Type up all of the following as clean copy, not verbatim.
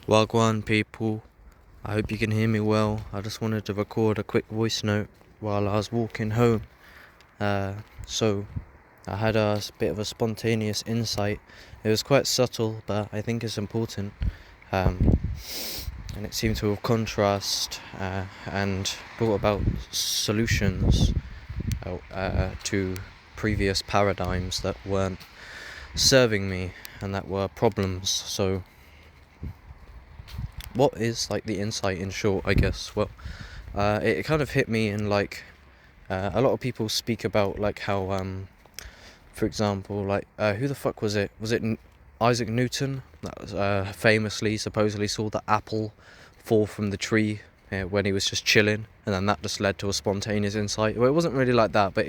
Wagwan people, I hope you can hear me well. I just wanted to record a quick voice note while I was walking home. So I had a bit of a spontaneous insight. It was quite subtle, but I think it's important. And it seemed to have contrast and brought about solutions to previous paradigms that weren't serving me and that were problems. So what is like the insight in short, I guess? Well, it kind of hit me in like a lot of people speak about like how for example, like who the fuck was it Isaac Newton that was famously supposedly saw the apple fall from the tree when he was just chilling, and then that just led to a spontaneous insight. Well, it wasn't really like that, but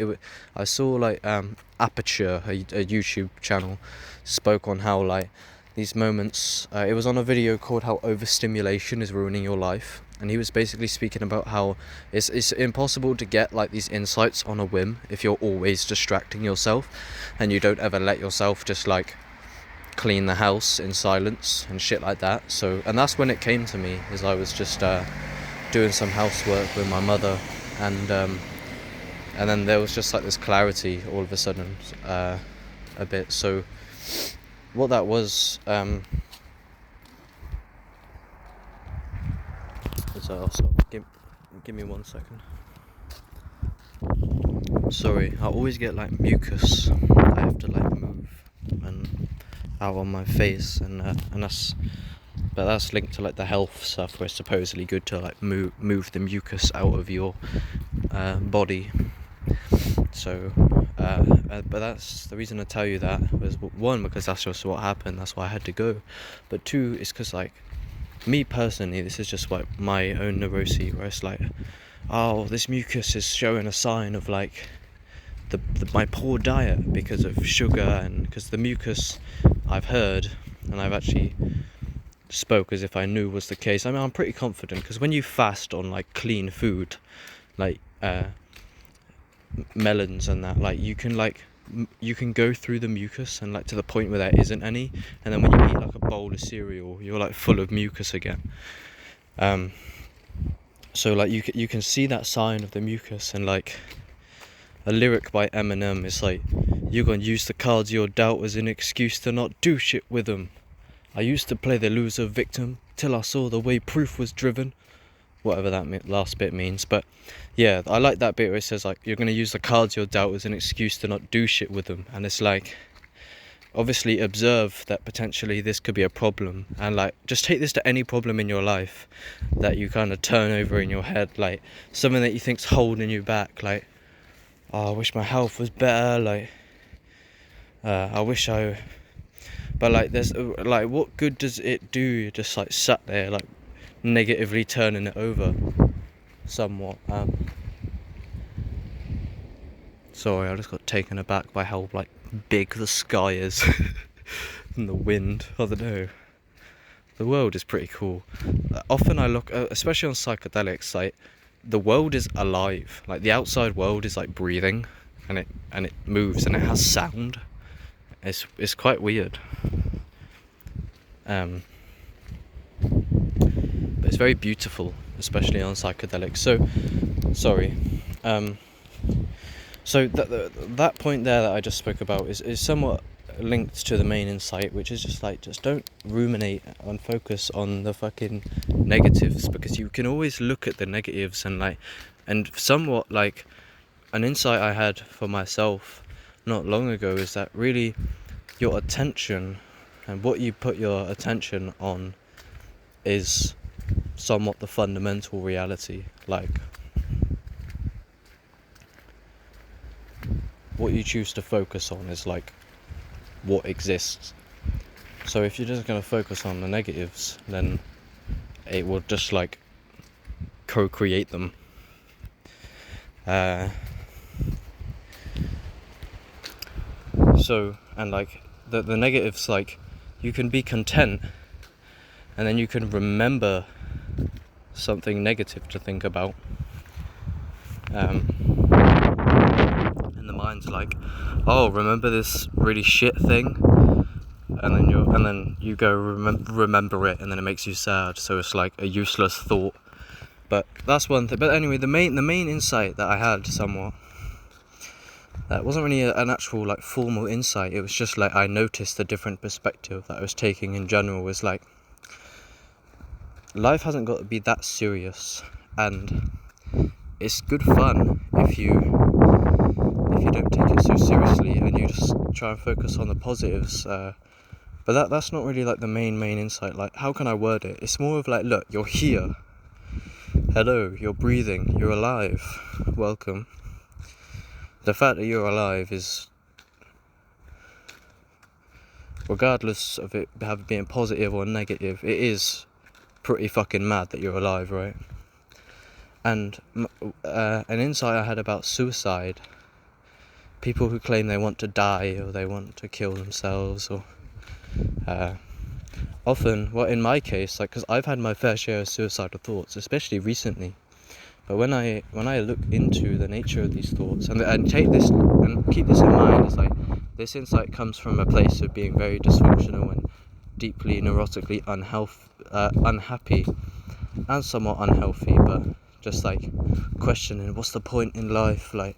I saw like Aperture, a YouTube channel, spoke on how like these moments, it was on a video called How Overstimulation is Ruining Your Life, and he was basically speaking about how it's impossible to get like these insights on a whim if you're always distracting yourself and you don't ever let yourself just like clean the house in silence and shit like that. So, and that's when it came to me, as I was just doing some housework with my mother, and then there was just like this clarity all of a sudden, a bit. So what that was, give me 1 second. Sorry, I always get like mucus. I have to like move and out on my face, and that's linked to like the health stuff, where it's supposedly good to like move the mucus out of your body. So, but that's the reason I tell you that was, one, because that's just what happened. That's why I had to go. But two, is because like me personally, this is just like my own neurosis, where it's like, oh, this mucus is showing a sign of like my poor diet because of sugar, and because the mucus, I've heard, and I've actually spoke as if I knew was the case. I mean, I'm pretty confident, because when you fast on like clean food, like melons and that, like you can go through the mucus and like to the point where there isn't any, and then when you eat like a bowl of cereal, you're like full of mucus again. So like you can see that sign of the mucus, and like a lyric by Eminem is like, "You're gonna use the cards you're dealt as an excuse to not do shit with them. I used to play the loser victim till I saw the way proof was driven." Whatever that last bit means. But yeah, I like that bit where it says like, you're gonna use the cards you're dealt as an excuse to not do shit with them. And it's like, obviously observe that potentially this could be a problem, and like just take this to any problem in your life that you kind of turn over in your head, like something that you think's holding you back, like, oh, I wish my health was better, like I wish I, but like there's like, what good does it do? You're just like sat there like negatively turning it over somewhat. Sorry, I just got taken aback by how like big the sky is and the wind. I don't know, the world is pretty cool. Often I look, especially on psychedelics, like the world is alive, like the outside world is like breathing, and it moves and it has sound. It's quite weird. But it's very beautiful, especially on psychedelics. So sorry. So that point there that I just spoke about is somewhat linked to the main insight, which is just like, just don't ruminate and focus on the fucking negatives, because you can always look at the negatives, and somewhat like an insight I had for myself not long ago is that really your attention and what you put your attention on is somewhat the fundamental reality. Like, what you choose to focus on is like what exists. So if you're just going to focus on the negatives, then it will just like co-create them. So, and like the negatives, like you can be content, and then you can remember something negative to think about, and the mind's like, oh, remember this really shit thing? and then you go remember it, and then it makes you sad. So it's like a useless thought. But that's one thing. But anyway, the main insight that I had somewhat, that wasn't really an actual like formal insight. It was just like I noticed a different perspective that I was taking in general. Was like, life hasn't got to be that serious, and it's good fun if you don't take it so seriously and you just try and focus on the positives. But that's not really like the main insight. Like, how can I word it? It's more of like, look, you're here. Hello, you're breathing, you're alive. Welcome. The fact that you're alive is, regardless of it being positive or negative, it is pretty fucking mad that you're alive, right? And an insight I had about suicide, people who claim they want to die or they want to kill themselves, or often, well, in my case, like, because I've had my fair share of suicidal thoughts, especially recently. But when I look into the nature of these thoughts, and take this and keep this in mind, it's like this insight comes from a place of being very dysfunctional and deeply neurotically unhappy, and somewhat unhealthy, but just like questioning what's the point in life. Like,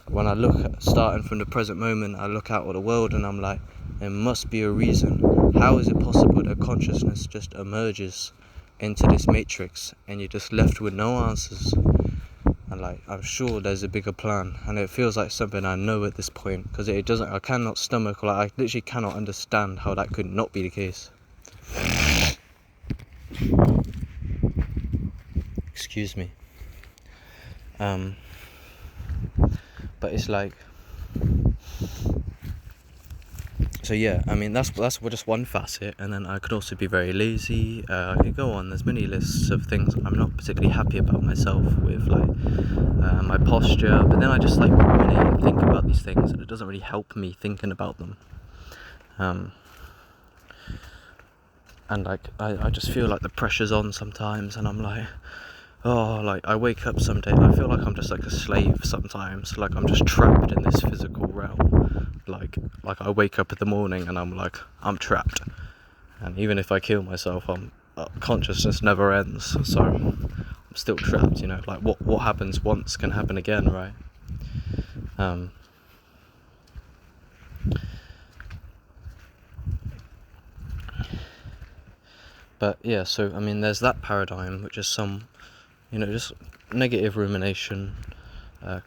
when I look at starting from the present moment, I look out at the world and I'm like, there must be a reason. How is it possible that consciousness just emerges into this matrix and you're just left with no answers? And like, I'm sure there's a bigger plan, and it feels like something I know at this point, because I cannot stomach, or like, I literally cannot understand how that could not be the case. Excuse me. But it's like, so yeah, I mean, that's just one facet, and then I could also be very lazy. I could go on. There's many lists of things I'm not particularly happy about myself with, like my posture. But then I just like ruminate and think about these things, and it doesn't really help me thinking about them. And like I just feel like the pressure's on sometimes, and I'm like, oh, like I wake up some day and I feel like I'm just like a slave sometimes, like I'm just trapped in this physical realm. Like I wake up in the morning and I'm like, I'm trapped, and even if I kill myself, consciousness never ends, so I'm still trapped, you know. Like what happens once can happen again, right? But yeah, so I mean, there's that paradigm, which is some, you know, just negative rumination,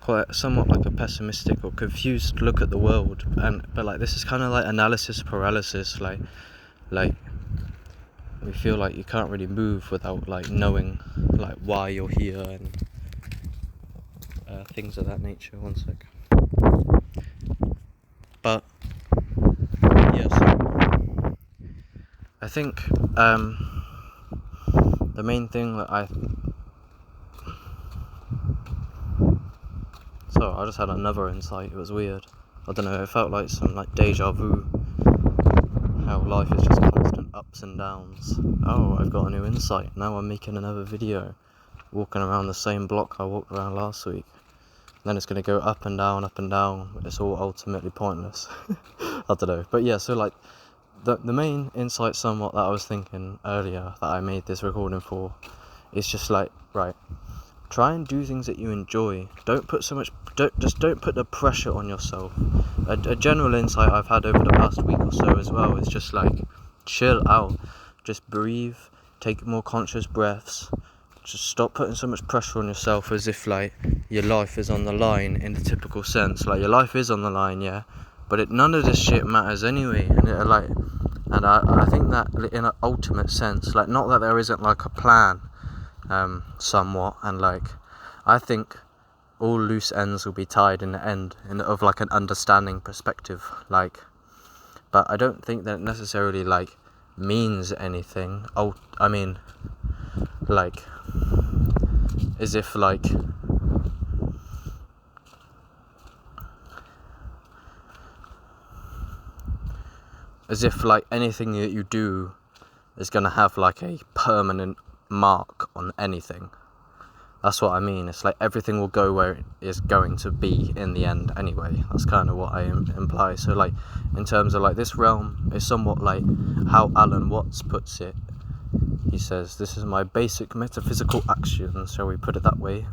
quite somewhat like a pessimistic or confused look at the world, but like this is kind of like analysis paralysis, like we feel like you can't really move without like knowing like why you're here, and things of that nature. One sec. But yeah, so I think the main thing that I just had another insight. It was weird. I don't know, it felt like some like deja vu. How life is just constant ups and downs. Oh, I've got a new insight. Now I'm making another video, walking around the same block I walked around last week. And then it's going to go up and down, but it's all ultimately pointless. I don't know. But yeah, so like the main insight somewhat that I was thinking earlier that I made this recording for is just like, right, try and do things that you enjoy. Don't put the pressure on yourself. A general insight I've had over the past week or so as well is just like, chill out, just breathe, take more conscious breaths, just stop putting so much pressure on yourself as if like your life is on the line in the typical sense. Like, your life is on the line, yeah, but none of this shit matters anyway. And I think that in an ultimate sense, like, not that there isn't like a plan, somewhat, and like I think all loose ends will be tied in the end, of like an understanding perspective, like, but I don't think that it necessarily like means anything. I mean, like, as if like anything that you do is gonna have like a permanent mark on anything. That's what I mean. It's like everything will go where it is going to be in the end anyway. That's kind of what I imply. So like, in terms of like this realm, is somewhat like how Alan Watts puts it. He says, "This is my basic metaphysical action, shall we put it that way,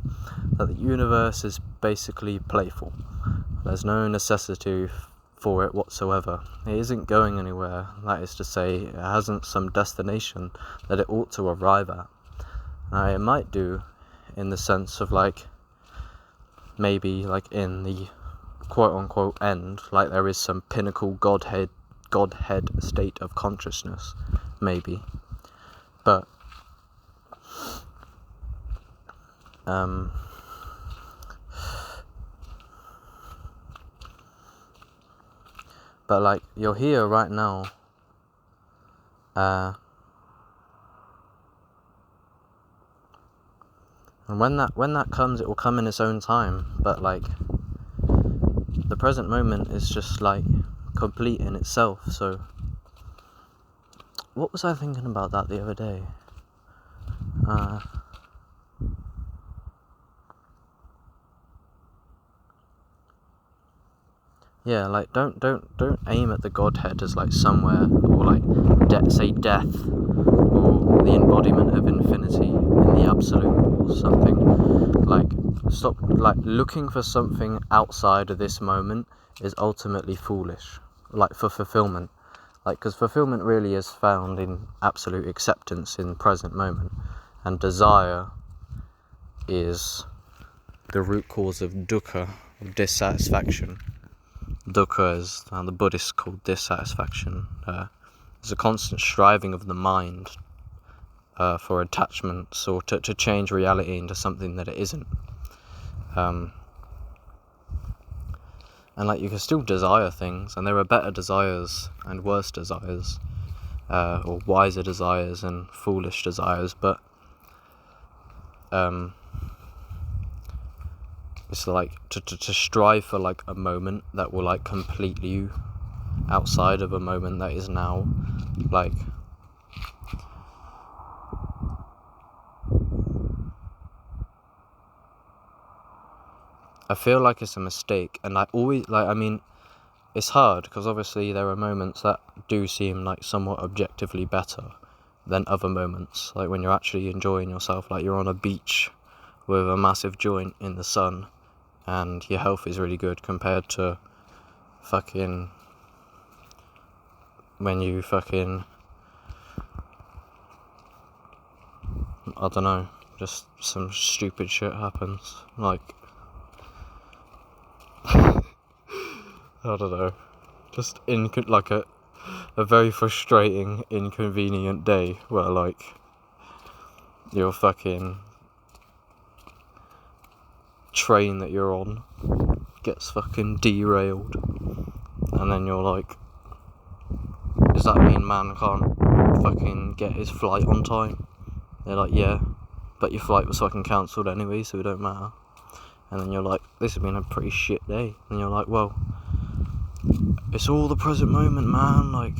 that the universe is basically playful. There's no necessity for it whatsoever. It isn't going anywhere. That is to say, it hasn't some destination that it ought to arrive at. Now, it might do, in the sense of like, maybe like in the quote-unquote end, like there is some pinnacle godhead state of consciousness, maybe. But like, you're here right now, and when that comes, it will come in its own time. But like, the present moment is just like complete in itself. So what was I thinking about that the other day? Yeah, like don't aim at the Godhead as like somewhere, or like say death, or the embodiment of infinity in the absolute, or something. Like, stop like looking for something outside of this moment is ultimately foolish. Like, for fulfillment, like, because fulfillment really is found in absolute acceptance in present moment, and desire is the root cause of dukkha, of dissatisfaction. Dukkha is the Buddhists call dissatisfaction. It's a constant striving of the mind for attachments, or to change reality into something that it isn't. And like, you can still desire things, and there are better desires and worse desires, or wiser desires and foolish desires, but it's like to strive for like a moment that will like complete you outside of a moment that is now. Like, I feel like it's a mistake, and I always like, I mean, it's hard because obviously there are moments that do seem like somewhat objectively better than other moments, like when you're actually enjoying yourself, like you're on a beach with a massive joint in the sun and your health is really good, compared to fucking when you fucking, I don't know, just some stupid shit happens, like I don't know, just like a very frustrating, inconvenient day where like your fucking train that you're on gets fucking derailed, and then you're like, does that mean man can't fucking get his flight on time? They're like, yeah, but your flight was fucking cancelled anyway, so it don't matter. And then you're like, this has been a pretty shit day. And you're like, well, it's all the present moment, man, like,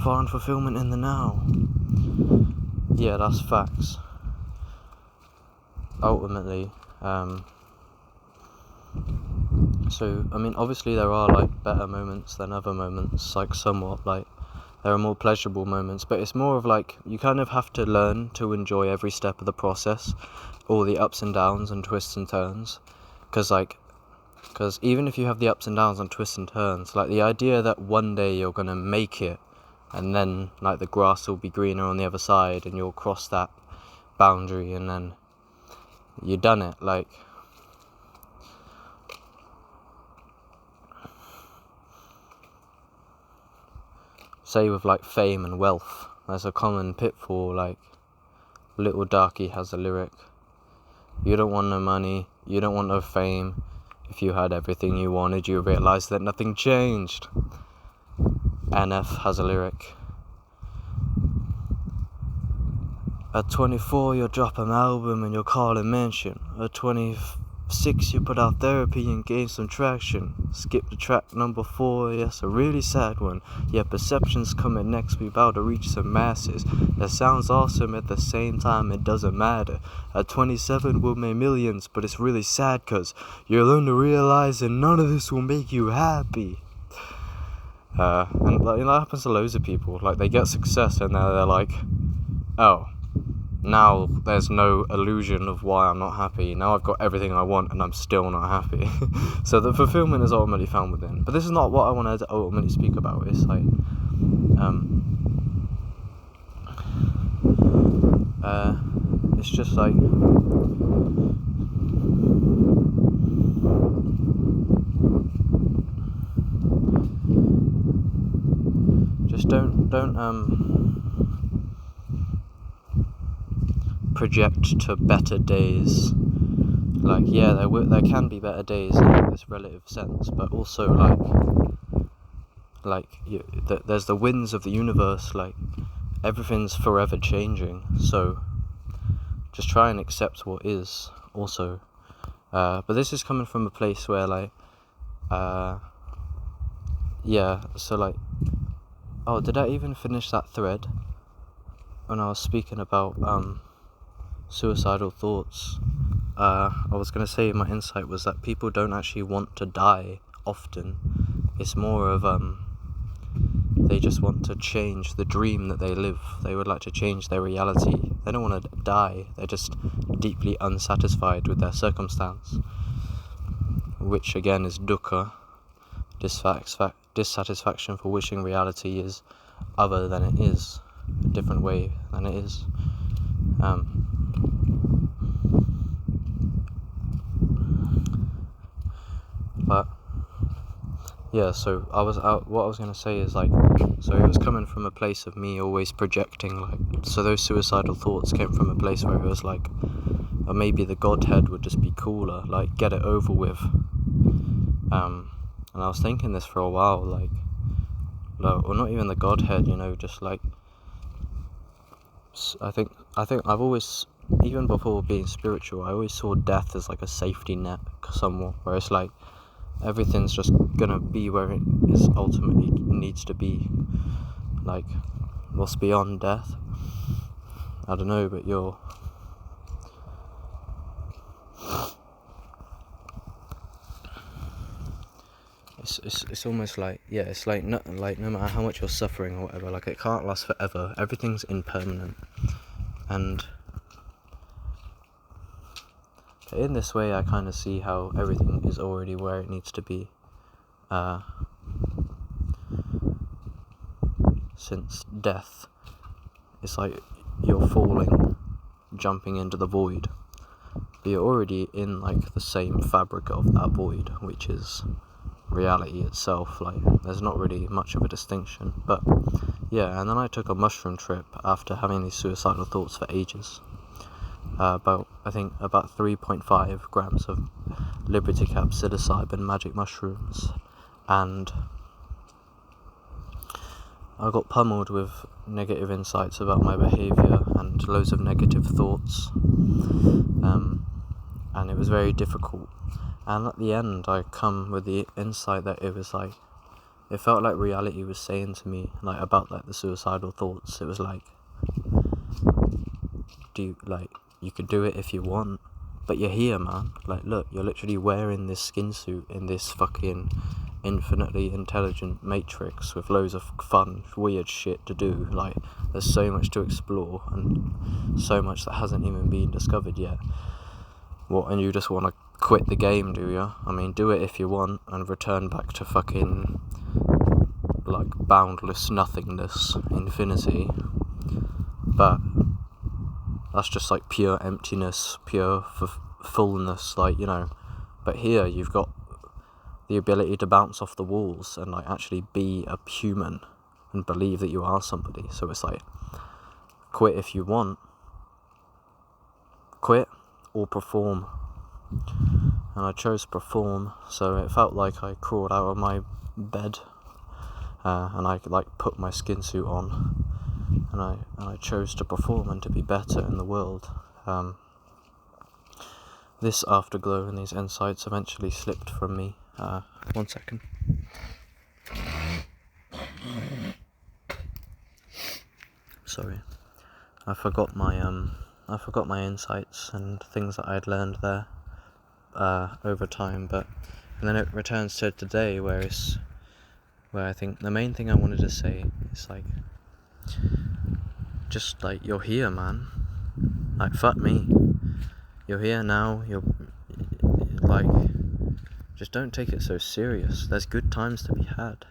find fulfillment in the now. Yeah, that's facts. Ultimately, so, I mean, obviously there are like better moments than other moments, like somewhat, like there are more pleasurable moments, but it's more of like, you kind of have to learn to enjoy every step of the process, all the ups and downs and twists and turns, because even if you have the ups and downs and twists and turns, like the idea that one day you're gonna make it, and then like the grass will be greener on the other side, and you'll cross that boundary, and then you've done it, like, say with like fame and wealth, there's a common pitfall. Like, Little Darky has a lyric, you don't want no money, you don't want no fame, if you had everything you wanted, you realise that nothing changed. NF has a lyric, at 24 you'll drop an album and you'll call it mention, at 25 6, you put out therapy and gain some traction. Skip to track number 4, yes, a really sad one. Yeah, perception's coming next, we about to reach some masses. That sounds awesome, at the same time it doesn't matter. At 27 we'll make millions, but it's really sad cause you learn to realize that none of this will make you happy. And that happens to loads of people. Like, they get success and they're like, oh, now there's no illusion of why I'm not happy. Now I've got everything I want and I'm still not happy. So the fulfillment is ultimately found within. But this is not what I wanted to ultimately speak about. It's like, it's just like, just don't project to better days. Like, yeah, there can be better days in this relative sense, but also there's the winds of the universe. Like, everything's forever changing, so just try and accept what is also. But this is coming from a place where oh, did I even finish that thread when I was speaking about suicidal thoughts? I was going to say my insight was that people don't actually want to die often. It's more of they just want to change the dream that they live. They would like to change their reality. They don't want to die. They're just deeply unsatisfied with their circumstance, which again is dukkha, dissatisfaction for wishing reality is other than it is, a different way than it is. But yeah, so what I was going to say is, like, so it was coming from a place of me always projecting, like, so those suicidal thoughts came from a place where it was like, or maybe the Godhead would just be cooler, like, get it over with. And I was thinking this for a while, like, or not even the Godhead, just like, I think I've always, even before being spiritual, I always saw death as like a safety net somewhat, where it's like, everything's just gonna be where it is ultimately needs to be. Like, what's beyond death? I don't know, but it's almost like, yeah, it's like no matter how much you're suffering or whatever, like, it can't last forever. Everything's impermanent, and in this way I kind of see how everything is already where it needs to be, since death is like you're falling, jumping into the void, but you're already in like the same fabric of that void, which is reality itself. Like, there's not really much of a distinction. But yeah, and then I took a mushroom trip after having these suicidal thoughts for ages. About 3.5 grams of Liberty Cap psilocybin magic mushrooms, and I got pummeled with negative insights about my behaviour and loads of negative thoughts, and it was very difficult. And at the end I come with the insight that it was like, it felt like reality was saying to me, like, about like the suicidal thoughts. It was like, you could do it if you want, but you're here, man. Like, look, you're literally wearing this skin suit in this fucking infinitely intelligent matrix with loads of fun, weird shit to do. Like, there's so much to explore and so much that hasn't even been discovered yet. What, and you just want to quit the game, do you? I mean, do it if you want and return back to fucking, like, boundless nothingness, infinity. But that's just like pure emptiness, pure fullness, like, but here you've got the ability to bounce off the walls and like actually be a human and believe that you are somebody. So it's like, quit if you want, quit or perform. And I chose perform, so it felt like I crawled out of my bed, and I like put my skin suit on, and I chose to perform and to be better in the world. this afterglow and these insights eventually slipped from me. 1 second. Sorry, I forgot my insights and things that I'd learned there over time, and then it returns to today, where I think the main thing I wanted to say is like, just like, you're here, man. Like, fuck me, you're here now. You're like, just don't take it so serious. There's good times to be had.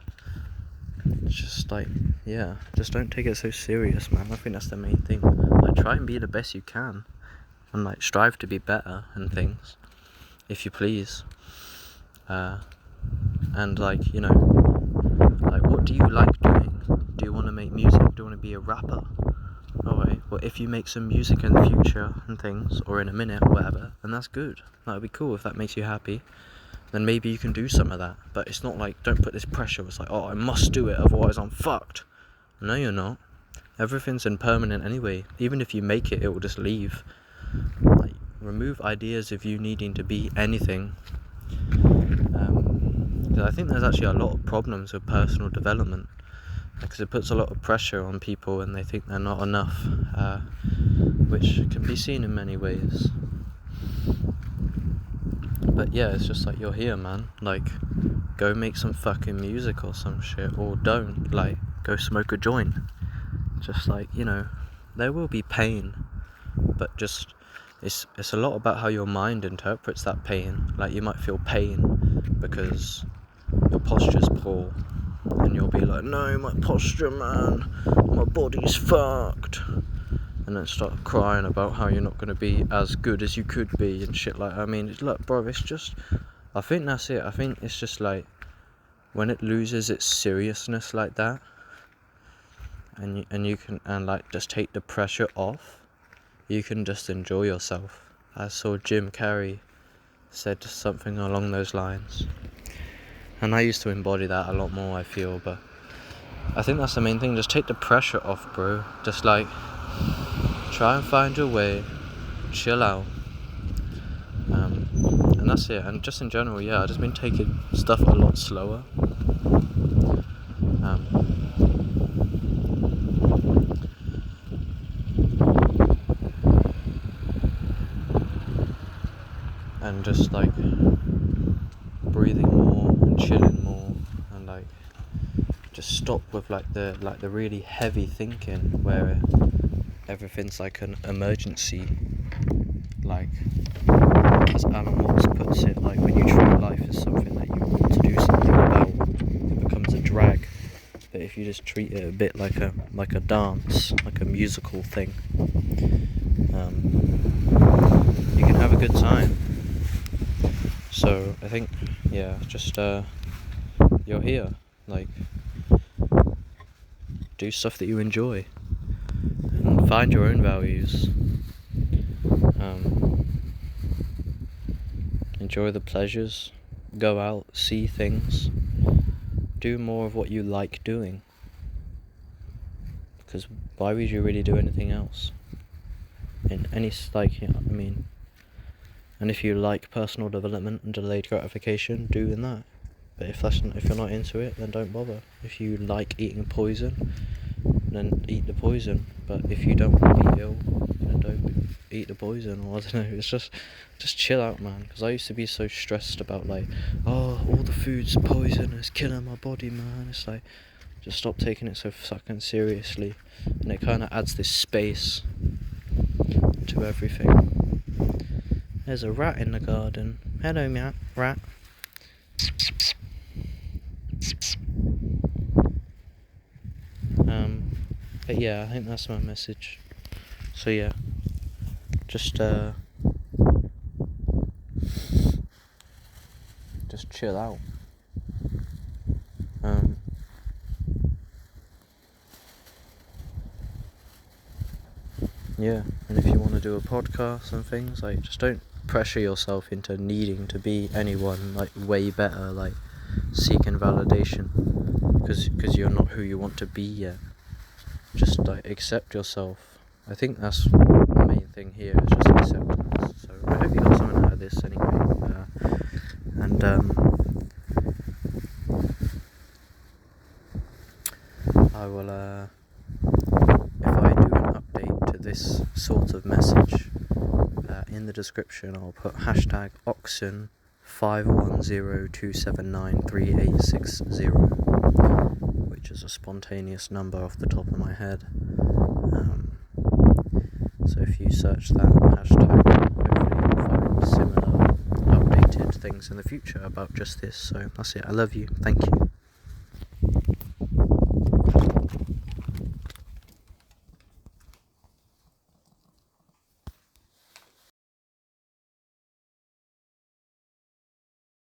Just like, yeah, just don't take it so serious, man. I think that's the main thing. Like, try and be the best you can, and like, strive to be better and things, if you please. And like, you know, like, what do you like doing? Do you want to make music? Do you want to be a rapper? Alright, well, if you make some music in the future and things, or in a minute or whatever, then that's good. That would be cool if that makes you happy. Then maybe you can do some of that. But it's not like, don't put this pressure. It's like, oh, I must do it, otherwise I'm fucked. No, you're not. Everything's impermanent anyway. Even if you make it, it will just leave. Like, remove ideas of you needing to be anything. Because I think there's actually a lot of problems with personal development, because it puts a lot of pressure on people and they think they're not enough, which can be seen in many ways. But yeah, it's just like, you're here, man. Like, go make some fucking music or some shit, or don't. Like, go smoke a joint. Just like, you know, there will be pain, but just, it's a lot about how your mind interprets that pain. Like, you might feel pain because your posture's poor, and you'll be like, no, my posture, man, my body's fucked, and then start crying about how you're not going to be as good as you could be and shit like that. I mean, look, bro, it's just, I think that's it. I think it's just like, when it loses its seriousness like that, and you can, and like, just take the pressure off, you can just enjoy yourself. I saw Jim Carrey said something along those lines, and I used to embody that a lot more, I feel. But I think that's the main thing. Just take the pressure off, bro. Just like, try and find your way, chill out, and that's it. And just in general, yeah, I've just been taking stuff a lot slower. And just like breathing more and chilling more, and like, just stop with like the really heavy thinking where everything's like an emergency. Like, as Alan Watts puts it, like, when you treat life as something that you want to do something about, it becomes a drag. But if you just treat it a bit like a dance, like a musical thing, you can have a good time. So I think, yeah, just you're here. Like, do stuff that you enjoy, and find your own values. Enjoy the pleasures, go out, see things, do more of what you like doing, because why would you really do anything else? In any, like, you know what I mean? And if you like personal development and delayed gratification, do in that. But if you're not into it, then don't bother. If you like eating poison, then eat the poison. But if you don't want to be ill, then don't eat the poison. Or I don't know. It's just chill out, man. Because I used to be so stressed about, like, oh, all the food's poison, it's killing my body, man. It's like, just stop taking it so fucking seriously. And it kind of adds this space to everything. There's a rat in the garden. Hello, rat. But yeah, I think that's my message. So yeah, just chill out. Yeah, and if you want to do a podcast and things, like, just don't pressure yourself into needing to be anyone, like, way better, like, seeking validation, because you're not who you want to be yet. Just, like, accept yourself. I think that's the main thing here, is just acceptance. So I hope you got something out of this anyway. And I will, if I do an update to this sort of message, in the description I'll put hashtag OXSN 51027938660, which is a spontaneous number off the top of my head. So if you search that hashtag, hopefully you'll find similar updated things in the future about just this. So that's it. I love you. Thank you.